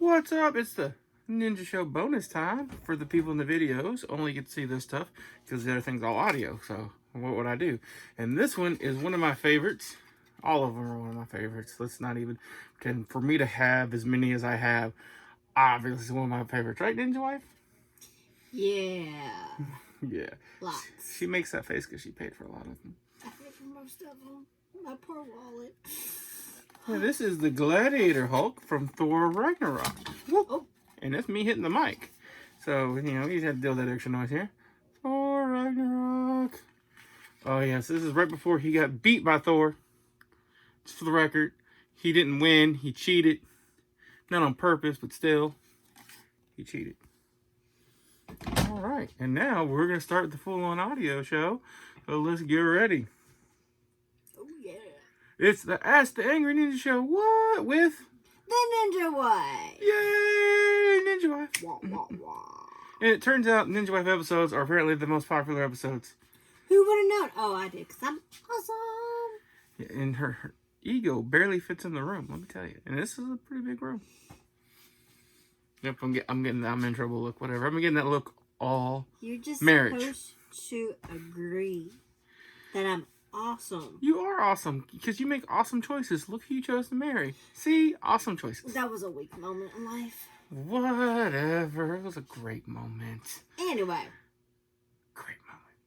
What's up? It's the Ninja Show bonus time for the people in the videos. Only get to see this stuff because the other thing's all audio. So what would I do? And this one is one of my favorites. All of them are one of my favorites. Let's not even pretend. For me to have as many as I have, obviously it's one of my favorites. Right, Ninja Wife? Yeah. Yeah. Lots. She makes that face because she paid for a lot of them. I paid for most of them. My poor wallet. Yeah, this is the Gladiator Hulk from Thor Ragnarok. Whoop. Oh. And that's me hitting the mic. So, you know, you had to deal with that extra noise here. Thor Ragnarok. Oh, yes. This is right before he got beat by Thor. Just for the record, he didn't win. He cheated. Not on purpose, but still, he cheated. All right. And now we're going to start the full-on audio show. So let's get ready. Oh, yeah. It's the Ask the Angry Ninja Show. What? With... The Ninja Wife. Yay! Ninja Wife. Wah, wah, wah. And it turns out Ninja Wife episodes are apparently the most popular episodes. Who would have known? Oh, I did, because I'm awesome. Yeah, and her ego barely fits in the room, let me tell you. And this is a pretty big room. Yep, I'm in trouble look, whatever. I'm getting that look all You're just marriage. supposed to agree that I'm awesome. You are awesome, because you make awesome choices. Look who you chose to marry. See? Awesome choices. That was a weak moment in life. Whatever. It was a great moment. Anyway. Great moment.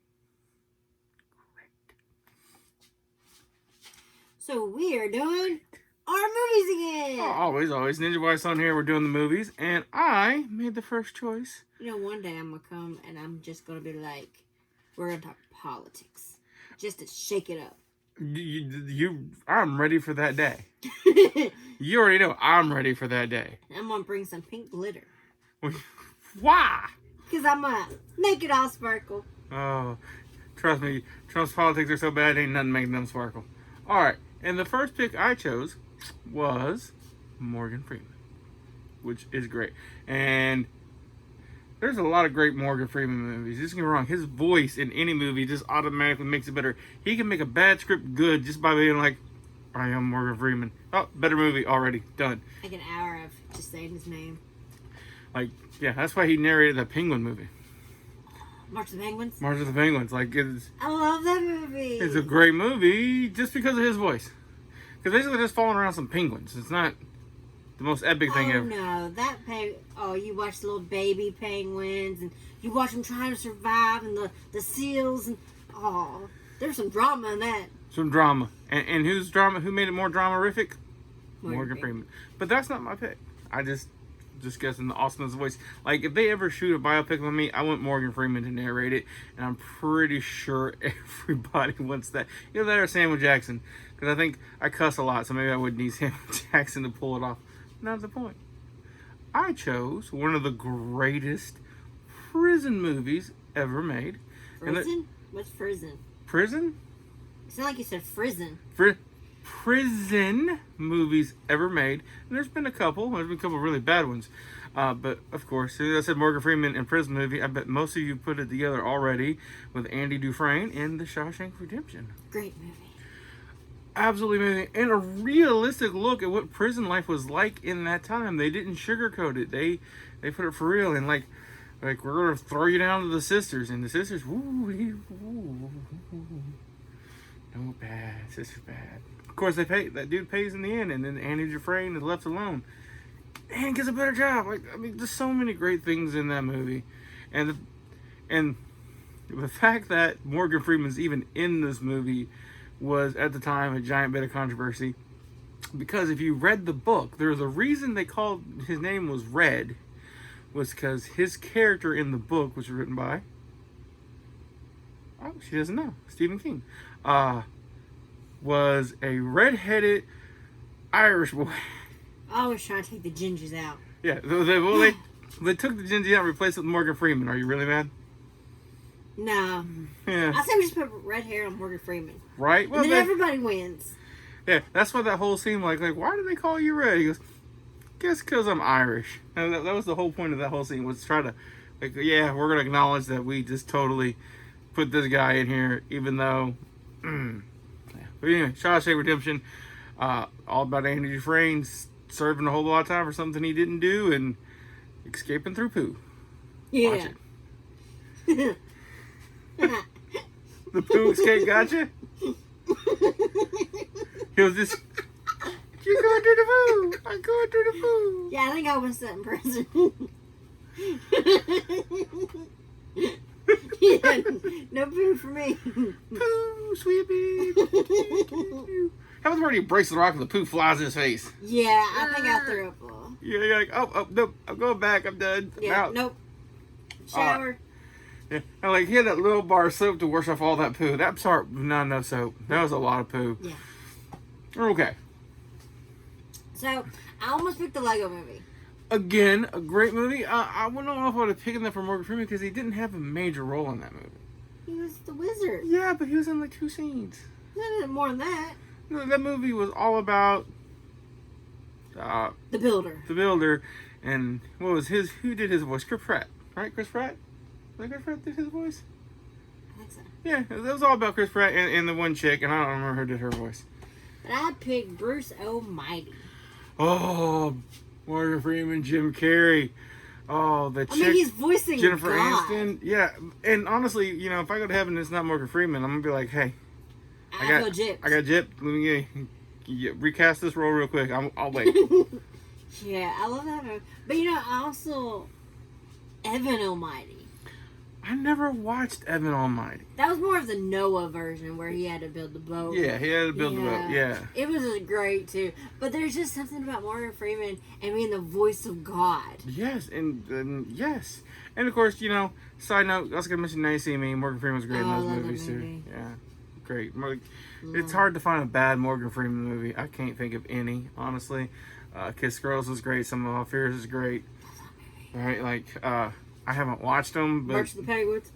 Great. So we are doing our movies again. Always. Ninja Wife's on here. We're doing the movies. And I made the first choice. You know, one day I'm going to come and I'm just going to be like, we're going to talk politics. Just to shake it up. I'm ready for that day. You already know I'm ready for that day. I'm going to bring some pink glitter. Why? Because I'm going to make it all sparkle. Oh, trust me, Trump's politics are so bad, ain't nothing making them sparkle. All right, and the first pick I chose was Morgan Freeman, which is great. And there's a lot of great Morgan Freeman movies. Just get me wrong, his voice in any movie just automatically makes it better. He can make a bad script good just by being like, I am Morgan Freeman. Oh, better movie already. Done. Like an hour of just saying his name. Like, yeah, that's why he narrated the Penguin movie. March of the Penguins? March of the Penguins. Like, I love that movie. it's a great movie just because of his voice. Because basically just following around some penguins. It's not the most epic thing ever. No, you watch the little baby penguins and you watch them trying to survive and the seals and there's some drama in that. Some drama. And who's drama? Who made it more dramarific? Morgan Freeman. But that's not my pick. I just guessing the awesomeness of voice. Like, if they ever shoot a biopic on me, I want Morgan Freeman to narrate it. And I'm pretty sure everybody wants that. Either that or Samuel Jackson. Because I think I cuss a lot, so maybe I would need Samuel Jackson to pull it off. Not the point. I chose one of the greatest prison movies ever made. Prison? What's prison? Prison? It sounded like you said frizzin'. Prison movies ever made. And there's been a couple. There's been a couple really bad ones. But, of course, as I said, Morgan Freeman in Prison movie. I bet most of you put it together already with Andy Dufresne in The Shawshank Redemption. Great movie. Absolutely amazing. And a realistic look at what prison life was like in that time. They didn't sugarcoat it. They put it for real. And, like we're going to throw you down to the sisters. And the sisters, woo. No, bad. Sisters bad. Of course, that dude pays in the end, and then Andy Dufresne is left alone and gets a better job. Like, I mean, there's so many great things in that movie, and the fact that Morgan Freeman's even in this movie was at the time a giant bit of controversy, because if you read the book, there's a reason they called his name was Red, was because his character in the book was written by she doesn't know, Stephen King. Was a redheaded Irish boy. I was trying to take the gingers out. Yeah, they took the ginger out and replaced it with Morgan Freeman. Are you really mad? No. Yeah. I say we just put red hair on Morgan Freeman. Right? Well, and then everybody wins. Yeah, that's what that whole scene like why did they call you Red? He goes, guess because I'm Irish. And that was the whole point of that whole scene, was try to, yeah, we're going to acknowledge that we just totally put this guy in here, even though... But anyway, Shawshank Redemption, all about Andy Dufresne serving a whole lot of time for something he didn't do and escaping through poo. Yeah. Watch it. The poo escape gotcha? He was just, you're going through the poo. I'm going through the poo. Yeah, I think I was set in prison. Yeah, no poo for me. Poo, sweetie. How about where he breaks the rock and the poo flies in his face? Yeah, I think I threw up. Yeah, you're like, oh, nope, I'm going back. I'm done. I'm Yeah, out. nope. Shower. Yeah, and like he had that little bar of soap to wash off all that poo. That part, not enough soap. That was a lot of poo. Yeah. Okay. So, I almost picked the Lego Movie. Again, a great movie. I wouldn't know if I would have picked that for Morgan Freeman because he didn't have a major role in that movie. He was the wizard. Yeah, but he was in like 2 scenes. No, more than that. No, that movie was all about The Builder. the builder, and what was his? Who did his voice? Chris Pratt, right? Chris Pratt. Was that Chris Pratt did his voice? I think so. Yeah, it was all about Chris Pratt and the one chick, and I don't remember who did her voice. But I picked Bruce Almighty. Oh, Morgan Freeman, Jim Carrey. Oh, the I chick. mean, he's voicing Jennifer God. Aniston. Yeah, and honestly, you know, if I go to heaven and it's not Morgan Freeman, I'm gonna be like, hey, I got gypped. I got gypped. Let me recast this role real quick. I'll wait. Yeah, I love that movie. But you know, I also Evan Almighty. I never watched Evan Almighty. That was more of the Noah version where he had to build the boat. Yeah, he had to build the boat. Yeah. It was great too. But there's just something about Morgan Freeman and being the voice of God. Yes, and yes, and of course, you know. Side note, I was gonna mention Now You See Me. Morgan Freeman was great in Oh, I those love that movies movie. too. Yeah, great. It's hard to find a bad Morgan Freeman movie. I can't think of any, honestly. Kiss Girls was great. Some of Our Fears is great. Right, like I haven't watched them, but March of the Penguins.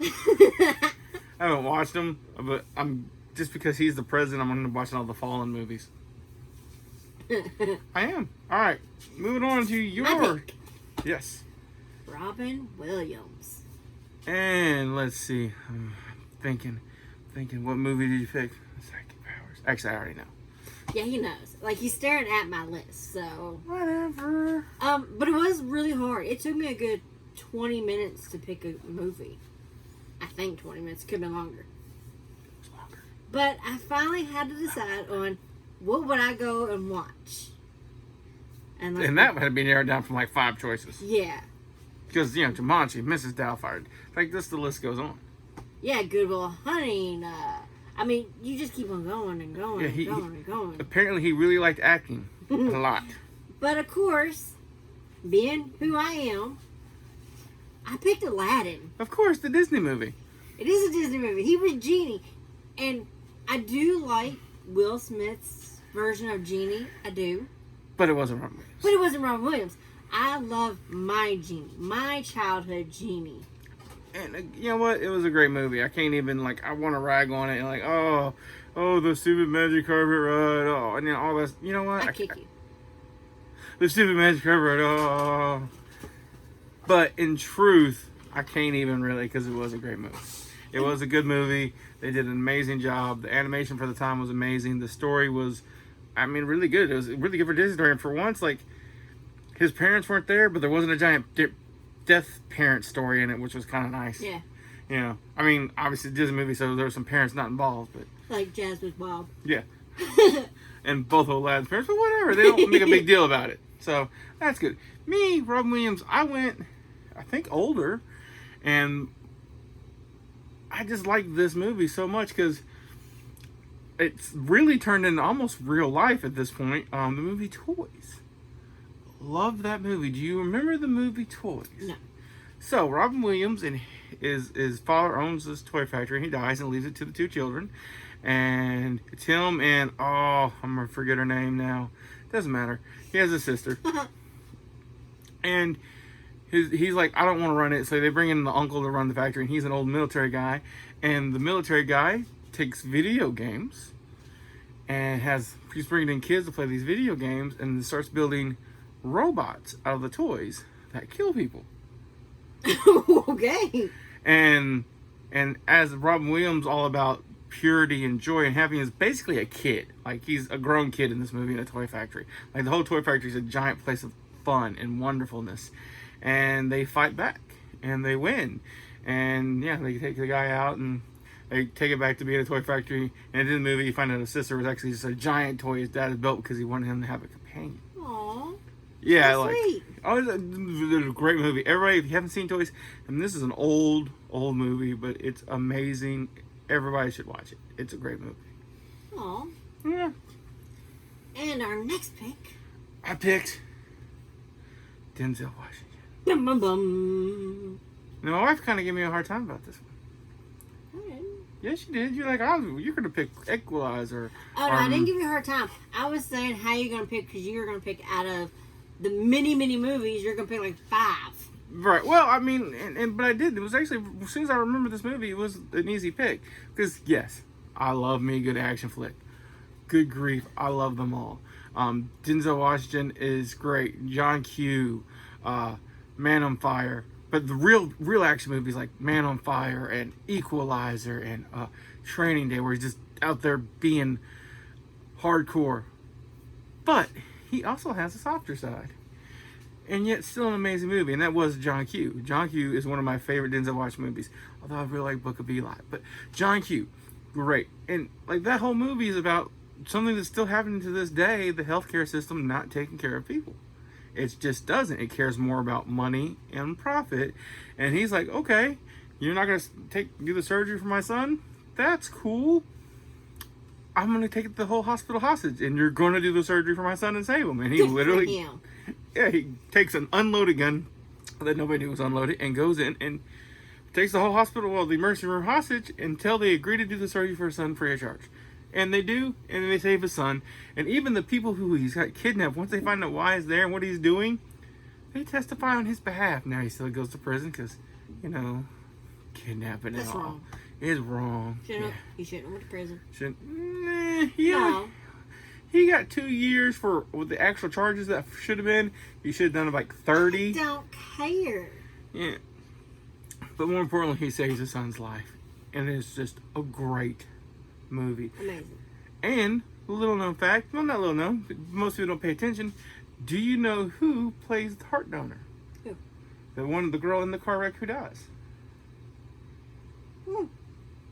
I haven't watched them, but I'm just because he's the president, I'm gonna be watching all the Fallen movies. I am. All right, moving on to your pick. yes, Robin Williams. and let's see. I'm thinking, what movie did you pick? Psychic powers. Actually, I already know. Yeah, he knows. Like he's staring at my list, so Whatever. but it was really hard. It took me a good 20 minutes to pick a movie. I think 20 minutes, could have been longer. It's longer. But I finally had to decide on what would I go and watch. And that had to be narrowed down from like 5 choices. Yeah. Because, you know, Jumanji, Mrs. Doubtfire. Like, this, the list goes on. Yeah, Good Will Hunting. I mean, you just keep on going and going Yeah, and going and going. Apparently, he really liked acting a lot. But of course, being who I am, I picked Aladdin. Of course, the Disney movie. It is a Disney movie. He was Genie. And I do like Will Smith's version of Genie. I do. But it wasn't Robin Williams. But it wasn't Robin Williams. I love my Genie. My childhood Genie. And you know what? It was a great movie. I can't even, like, I want to rag on it. And like, oh, the stupid magic carpet ride. Oh, and then all this. You know what? I kick you. The stupid magic carpet ride. Oh. But in truth, I can't even really, because it was a great movie. It was a good movie. They did an amazing job. The animation for the time was amazing. The story was, I mean, really good. It was really good for Disney story. And for once, like, his parents weren't there, but there wasn't a giant death parent story in it, which was kind of nice. Yeah. You know, I mean, obviously Disney movie, so there were some parents not involved, but Like Jasmine Bob. yeah. And both of Aladdin's parents, but whatever. They don't make a big deal about it. So that's good. Me, Robin Williams, I went, I think, older, and I just like this movie so much because it's really turned into almost real life at this point. The movie Toys. Love that movie. Do you remember the movie Toys? No. So Robin Williams and his father owns this toy factory. He dies and leaves it to the 2 children, and it's him and I'm gonna forget her name now. Doesn't matter. He has a sister, and he's like, I don't want to run it. So they bring in the uncle to run the factory, and he's an old military guy, and the military guy takes video games and he's bringing in kids to play these video games, and starts building robots out of the toys that kill people. Okay. And as Robin Williams, all about purity and joy and happiness. Basically a kid. Like, he's a grown kid in this movie in a toy factory. Like, the whole toy factory is a giant place of fun and wonderfulness. And they fight back. And they win. And, yeah, they take the guy out and they take it back to being a toy factory. And in the movie, you find out his sister was actually just a giant toy his dad had built because he wanted him to have a companion. Aww. Yeah, That's like, sweet. oh, it's a great movie. Everybody, if you haven't seen Toys, and this is an old movie, but it's amazing. Everybody should watch it. It's a great movie. Aw. Yeah. And our next pick. I picked Denzel Washington. Bum, bum, bum. Now, my wife kind of gave me a hard time about this one. Alright. Yes, you did. You're like, oh, you're going to pick Equalizer. Oh, no, I didn't give you a hard time. I was saying how you're going to pick, because you're going to pick out of the many movies, you're going to pick like 5. Right. Well, I mean, but I did. It was actually, as soon as I remember this movie, it was an easy pick. Because, yes, I love me a good action flick. Good grief, I love them all. Denzel Washington is great. John Q, Man on Fire. But the real action movies like Man on Fire and Equalizer and Training Day, where he's just out there being hardcore. But he also has a softer side. And yet still an amazing movie. And that was John Q. John Q is one of my favorite Denzel Washington movies. Although I really like Book of Eli. But John Q, great. And like that whole movie is about something that's still happening to this day, the healthcare system not taking care of people. It just doesn't. It cares more about money and profit. And he's like, okay, you're not going to do the surgery for my son? That's cool. I'm going to take the whole hospital hostage, and you're going to do the surgery for my son and save him. And he Good for literally, him. yeah, he takes an unloaded gun that nobody knew was unloaded and goes in and takes the whole hospital, well, the emergency room hostage until they agree to do the surgery for his son free of charge. And they do, and they save his son. And even the people who he's got kidnapped, once they find out why he's there and what he's doing, they testify on his behalf. Now he still goes to prison because, kidnapping That's and all wrong. is wrong. He shouldn't have went to prison. Yeah. No. He got 2 years for with the actual charges that should have been. He should have done like 30. I don't care. Yeah. But more importantly, he saves his son's life. And it's just a great movie. Amazing. And, little known fact, well, not little known, but most people don't pay attention. Do you know who plays the heart donor? Who? The girl in the car wreck who dies. Hmm.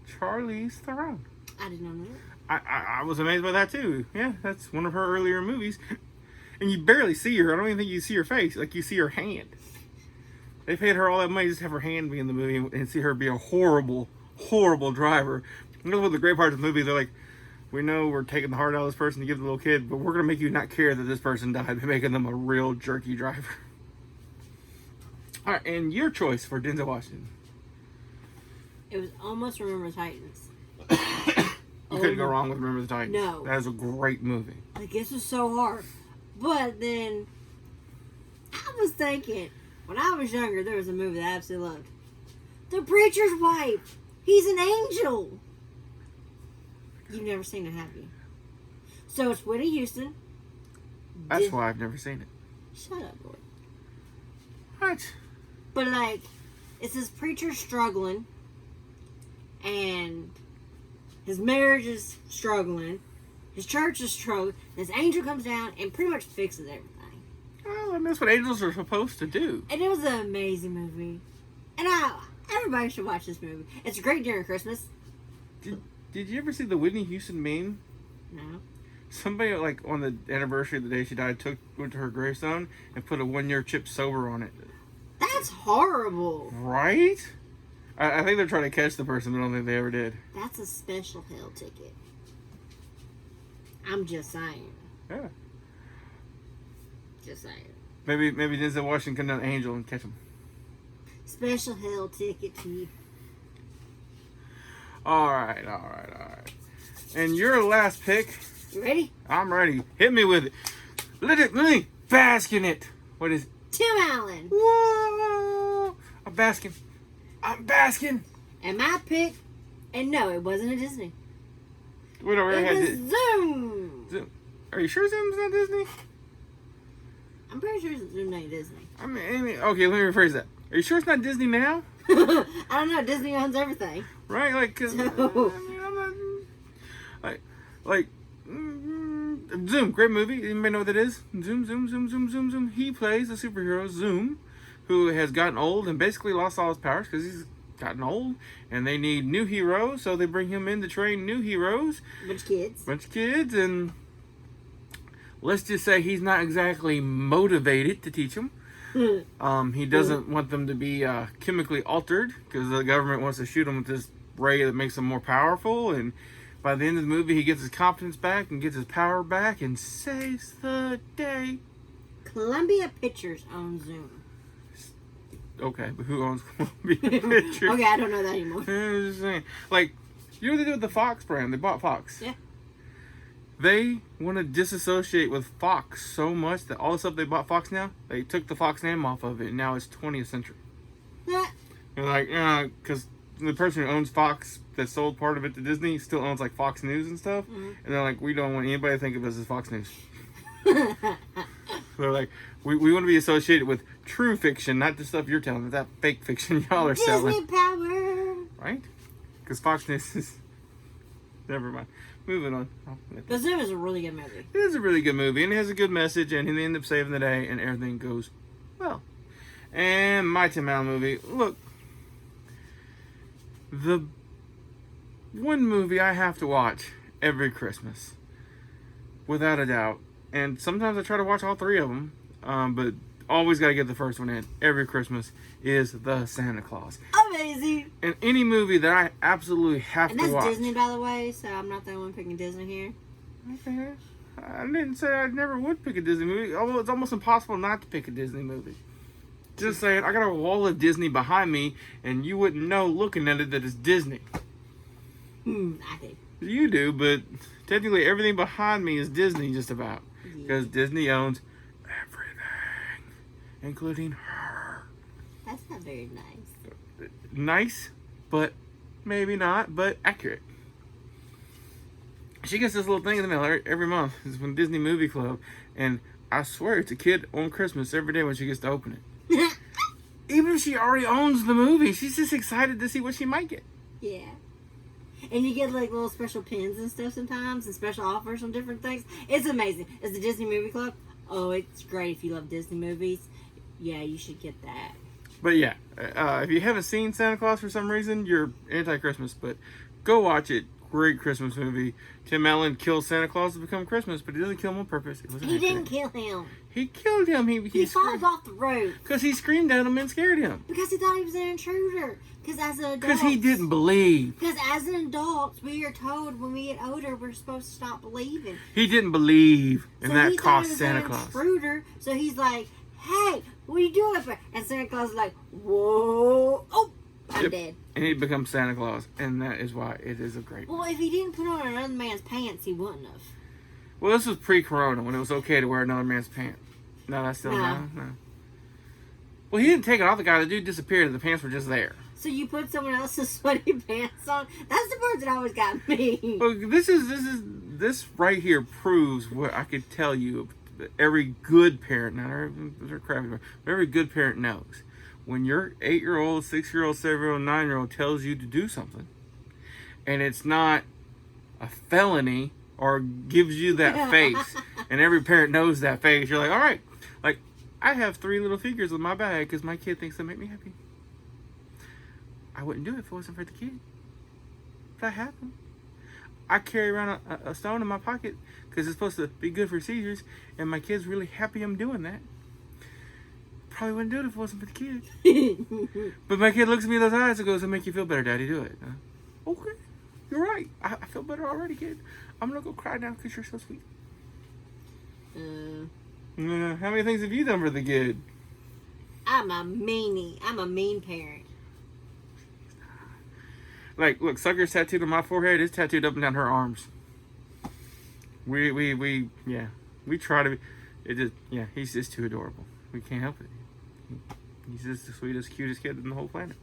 Charlize Theron. I did not know that. I was amazed by that too. Yeah, that's one of her earlier movies. And you barely see her. I don't even think you see her face. Like, you see her hand. They paid her all that money just to have her hand be in the movie and see her be a horrible, horrible driver. You know, one of the great parts of the movie, they're like, we know we're taking the heart out of this person to give the little kid, but we're going to make you not care that this person died by making them a real jerky driver. All right, and your choice for Denzel Washington. It was almost Remember the Titans. You couldn't go wrong with Remember the Titans. No. That is a great movie. Like, this was so hard. But then, I was thinking, when I was younger, there was a movie that I absolutely loved. The Preacher's Wife. He's an angel. You've never seen it, have you? So it's Whitney Houston. That's why I've never seen it. Shut up, boy. What? But, like, it's this preacher struggling, and his marriage is struggling, his church is struggling, and this angel comes down and pretty much fixes everything. Well, and that's what angels are supposed to do. And it was an amazing movie. And everybody should watch this movie. It's great during Christmas. Did you ever see the Whitney Houston meme? No. Somebody, like, on the anniversary of the day she died, went to her gravestone and put a 1-year chip sober on it. That's horrible. Right? I think they're trying to catch the person, but I don't think they ever did. That's a special hell ticket. I'm just saying. Yeah. Just saying. Maybe Denzel Washington come down Angel and catch him. Special hell ticket to you. All right. And your last pick. You ready? I'm ready. Hit me with it. Let me bask in it. What is it? Tim Allen. Whoa! I'm basking. And my pick, and no, it wasn't a Disney. We already It had was Zoom. Zoom. Are you sure Zoom's not Disney? I'm pretty sure Zoom ain't Disney. I mean, okay, let me rephrase that. Are you sure it's not Disney now? I don't know. Disney owns everything. Right? Like, 'cause, No. I mean, I'm not, Like, Zoom, great movie. Anybody know what that is? Zoom, Zoom, Zoom, Zoom, Zoom, Zoom. He plays the superhero Zoom, who has gotten old and basically lost all his powers because he's gotten old, and they need new heroes, so they bring him in to train new heroes. Bunch of kids, and let's just say he's not exactly motivated to teach them. He doesn't want them to be chemically altered because the government wants to shoot him with this ray that makes him more powerful, and by the end of the movie he gets his confidence back and gets his power back and saves the day. Columbia Pictures owns Zoom. Okay, but who owns Columbia Pictures? Okay, I don't know that anymore. I'm just saying. Like, you know what they did with the Fox brand? They bought Fox. Yeah. They want to disassociate with Fox so much that all the stuff they bought Fox now, they took the Fox name off of it, and now it's 20th century. Yeah. And like, because the person who owns Fox that sold part of it to Disney still owns like Fox News and stuff, and they're like, we don't want anybody to think of us as Fox News. They're like, we want to be associated with true fiction, not the stuff you're telling us, that fake fiction y'all are selling. Disney power. Right? Because Fox News is... Never mind. Moving on. But Zoom is a really good movie. It is a really good movie, and it has a good message, and they end up saving the day, and everything goes well. And my Tim Allen movie, look, the one movie I have to watch every Christmas, without a doubt, and sometimes I try to watch all three of them, but always got to get the first one in every Christmas, is The Santa Claus. Amazing. And any movie that I absolutely have And to that's watch. Disney, by the way, so I'm not the only one picking Disney here. Okay. I didn't say I never would pick a Disney movie. Although it's almost impossible not to pick a Disney movie. Just saying, I got a wall of Disney behind me, and you wouldn't know looking at it that it's Disney. I do. You do, but technically everything behind me is Disney just about. Because Disney owns everything, including her. That's not very nice. Nice, but maybe not, but accurate. She gets this little thing in the mail every month. It's from Disney Movie Club, and I swear it's a kid on Christmas every day when she gets to open it. Even if she already owns the movie, she's just excited to see what she might get. Yeah. And you get like little special pins and stuff sometimes, and special offers on different things. It's amazing. It's the Disney Movie Club. Oh, it's great if you love Disney movies. Yeah, you should get that. But yeah, if you haven't seen Santa Claus for some reason, you're anti-Christmas. But go watch it. Great Christmas movie. Tim Allen kills Santa Claus to become Christmas, but he doesn't kill him on purpose. It was an He accident. didn't kill him. He killed him. He falls off the road. Because he screamed at him and scared him. Because he thought he was an intruder. Because as an adult. Because he didn't believe. Because as an adult, we are told when we get older, we're supposed to stop believing. He didn't believe, and So that he thought cost he was Santa an Claus. intruder, so he's like, hey, what are you doing up there? And Santa Claus is like, whoa. Oh, I'm Yep. dead. And he becomes Santa Claus, and that is why it is a great. Well, if he didn't put on another man's pants, he wouldn't have. Well, this was pre-Corona when it was okay to wear another man's pants. No, that's still no. Well, he didn't take it off the guy. The dude disappeared, and the pants were just there. So you put someone else's sweaty pants on? That's the part that always got me. Well, this right here proves what I could tell you. Every good parent, not every crappy parent, but every good parent knows. When your 8-year-old, 6-year-old, 7-year-old, 9-year-old tells you to do something, and it's not a felony or gives you that face, and every parent knows that face, you're like, all right. Like, I have 3 little figures in my bag because my kid thinks they make me happy. I wouldn't do it if it wasn't for the kid. But I have them. I carry around a stone in my pocket because it's supposed to be good for seizures, and my kid's really happy I'm doing that. Probably wouldn't do it if it wasn't for the kid. But my kid looks at me in those eyes and goes, "It'll make you feel better, Daddy. Do it." Okay, you're right. I feel better already, kid. I'm gonna go cry now because you're so sweet. How many things have you done for the kid? I'm a meanie. I'm a mean parent. Like, look, Sucker's tattooed on my forehead. It's tattooed up and down her arms. We try to be. It just, he's just too adorable. We can't help it. He's just the sweetest, cutest kid in the whole planet.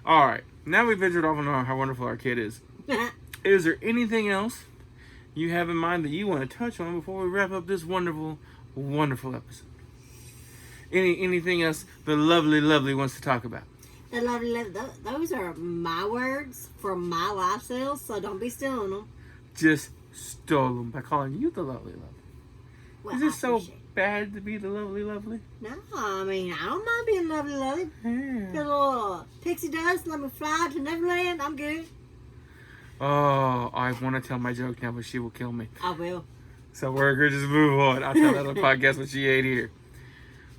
All right, now we've ventured off on how wonderful our kid is. Is there anything else you have in mind that you want to touch on before we wrap up this wonderful, wonderful episode? Anything else the lovely wants to talk about? The lovely, those are my words from my life cells, so don't be stealing them. Just stole them by calling you the lovely lovely. Well, Is I it so appreciate it. bad to be the lovely lovely? No, I mean, I don't mind being lovely, lovely. Yeah. Put a little pixie dust, let me fly to Neverland. I'm good. Oh, I want to tell my joke now, but she will kill me. I will. So we're going to just move on. I'll tell that on the podcast what she ate here.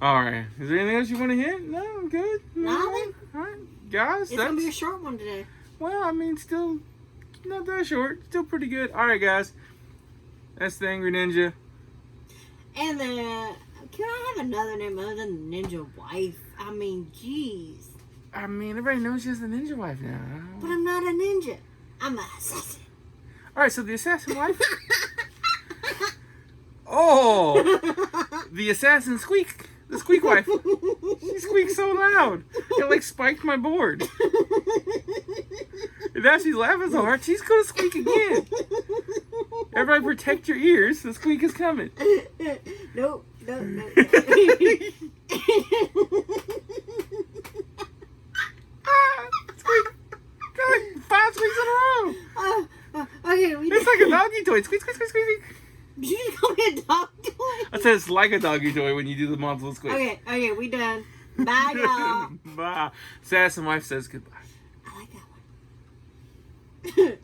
All right. Is there anything else you want to hit? No, I'm good. Nothing. All right. Guys, It's gonna be a short one today. well, I mean, still not that short. Still pretty good. All right, guys. That's the Angry Ninja. And can I have another name other than Ninja Wife? I mean, jeez. I mean, everybody knows she's the ninja wife now. But I'm not a ninja. I'm an assassin. All right, so the assassin wife. Oh, the assassin squeak. The squeak wife. She squeaks so loud. It like spiked my board. And now she's laughing so hard, she's gonna squeak again. Everybody protect your ears. The squeak is coming. Nope. No. Squeak. God, 5 squeaks in a row. Okay, It's like a doggy toy. Squeak, squeak, squeak, squeak. Did you just call me a dog toy? I said it's like a doggy toy when you do the multiple squeak. Okay, we done. Bye, y'all. Bye. Assassin wife says goodbye. I like that one.